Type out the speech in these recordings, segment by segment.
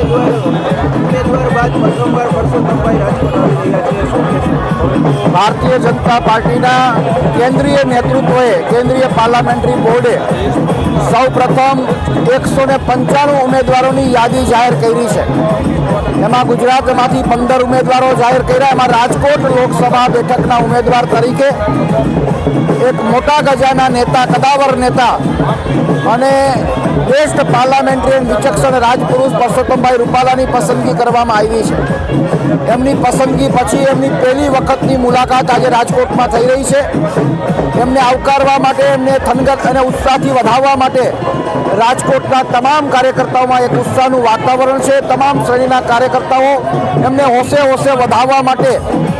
ઉમેદવાર બાદ પ્રથમવાર પરસોત્તમભાઈ રાજકોટ આવી રહ્યા છે, શું કહેશો? ભારતીય જનતા પાર્ટીના કેન્દ્રીય નેતૃત્વએ, કેન્દ્રીય પાર્લામેન્ટરી બોર્ડે સૌ પ્રથમ 195 ઉમેદવારોની યાદી જાહેર કરી છે. એમાં ગુજરાતમાંથી 15 ઉમેદવારો જાહેર કર્યા. એમાં રાજકોટ લોકસભા બેઠકના ઉમેદવાર તરીકે એક મોટા ગજાના નેતા, કદાવર નેતા અને બેસ્ટ પાર્લામેન્ટરી વિચક્ષણ રાજપુરુષ પરસોત્તમભાઈ રૂપાલાની પસંદગી કરવામાં આવી છે. એમની પસંદગી પછી એમની પહેલી વખતની મુલાકાત આજે રાજકોટમાં થઈ રહી છે. એમને આવકારવા માટે, એમને થનગત અને ઉત્સાહથી વધાવવા માટે રાજકોટના તમામ કાર્યકર્તાઓમાં એક ઉત્સાહનું વાતાવરણ છે. તમામ શ્રેણીના કાર્યકર્તાઓ એમને હોશે હોશે વધાવવા માટે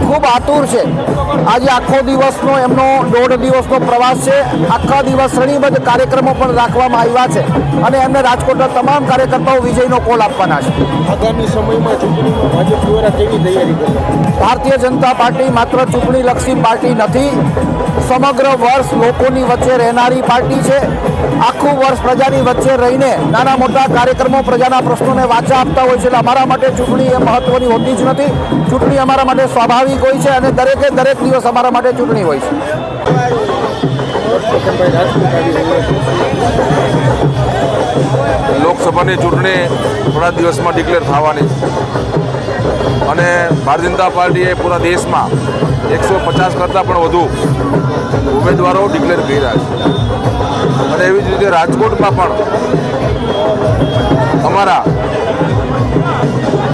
ખૂબ આતુર છે. આજે આખો દિવસનો એમનો 1.5 દિવસનો પ્રવાસ છે. આખા દિવસ શ્રેણીબદ્ધ કાર્યક્રમો પણ રાખવામાં આવ્યા છે અને એમને રાજકોટના તમામ કાર્યકર્તાઓ વિજયનો કોલ આપવાના છે. આગામી સમયમાં ચૂંટણીમાં ભાજપ દ્વારા કેવી તૈયારી કરશે? ભારતીય જનતા પાર્ટી માત્ર ચૂંટણીલક્ષી પાર્ટી નથી, સમગ્ર વર્ષ લોકોની વચ્ચે રહેનારી પાર્ટી છે. આખું વર્ષ પ્રજાની વચ્ચે રહીને નાના મોટા કાર્યક્રમો, પ્રજાના પ્રશ્નોને વાચા આપતા હોય છે. એટલે અમારા માટે ચૂંટણી એ મહત્વની હોતી જ નથી. ચૂંટણી અમારા માટે સ્વાભાવિક હોય છે અને દરેકે દરેક દિવસ અમારા માટે ચૂંટણી હોય છે. લોકસભાની ચૂંટણી થોડા દિવસમાં ડિક્લેર થવાની અને ભારતીય જનતા પાર્ટીએ પૂરા દેશમાં 150 કરતાં પણ વધુ ઉમેદવારો ડિક્લેર કર્યા છે. અને એવી જ રીતે રાજકોટમાં પણ અમારા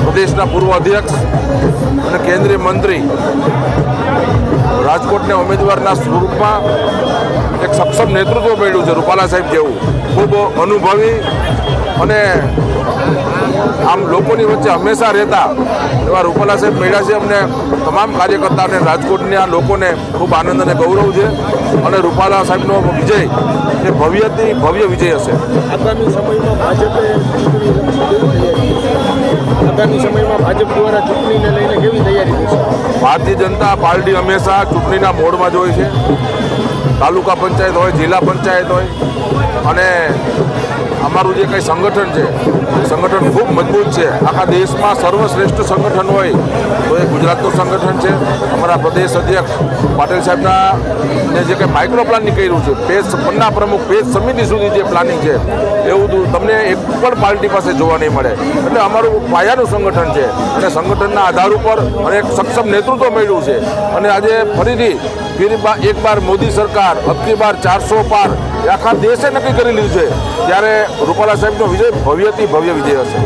પ્રદેશના પૂર્વ અધ્યક્ષ અને કેન્દ્રીય મંત્રી રાજકોટને ઉમેદવારના સ્વરૂપમાં એક સક્ષમ નેતૃત્વ મળ્યું છે. રૂપાલા સાહેબ જેવું ખૂબ અનુભવી અને આમ લોકોની વચ્ચે હંમેશા રહેતા એવા રૂપાલા સાહેબ મળ્યા છે. અમને તમામ કાર્યકર્તાઓને, રાજકોટના લોકોને ખૂબ આનંદ અને ગૌરવ છે અને રૂપાલા સાહેબનો વિજય એ ભવ્યથી ભવ્ય વિજય હશે. આગામી સમયમાં ભાજપ દ્વારા ચૂંટણીને લઈને કેવી તૈયારી થશે? ભારતીય જનતા પાર્ટી હંમેશા ચૂંટણીના મોડમાં જ હોય છે. તાલુકા પંચાયત હોય, જિલ્લા પંચાયત હોય અને અમારું જે કંઈ સંગઠન છે એ સંગઠન ખૂબ મજબૂત છે. આખા દેશમાં સર્વશ્રેષ્ઠ સંગઠન હોય તો એ ગુજરાતનું સંગઠન છે. અમારા પ્રદેશ અધ્યક્ષ પાટીલ સાહેબના ને જે કંઈ માઇક્રો પ્લાનિંગ કર્યું છે, પેજ પન્ના પ્રમુખ, પેજ સમિતિ સુધી જે પ્લાનિંગ છે એવું તમને એક પણ પાર્ટી પાસે જોવા નહીં મળે. એટલે અમારું પાયાનું સંગઠન છે અને સંગઠનના આધાર ઉપર અને એક સક્ષમ નેતૃત્વ મળ્યું છે. અને આજે ફરીથી એક બાર મોદી સરકાર, અબકી બાર 400 પાર એ આખા દેશે નક્કી કરી લીધું છે. ત્યારે રૂપાલા સાહેબનો વિજય ભવ્યથી ભવ્ય વિજય હશે.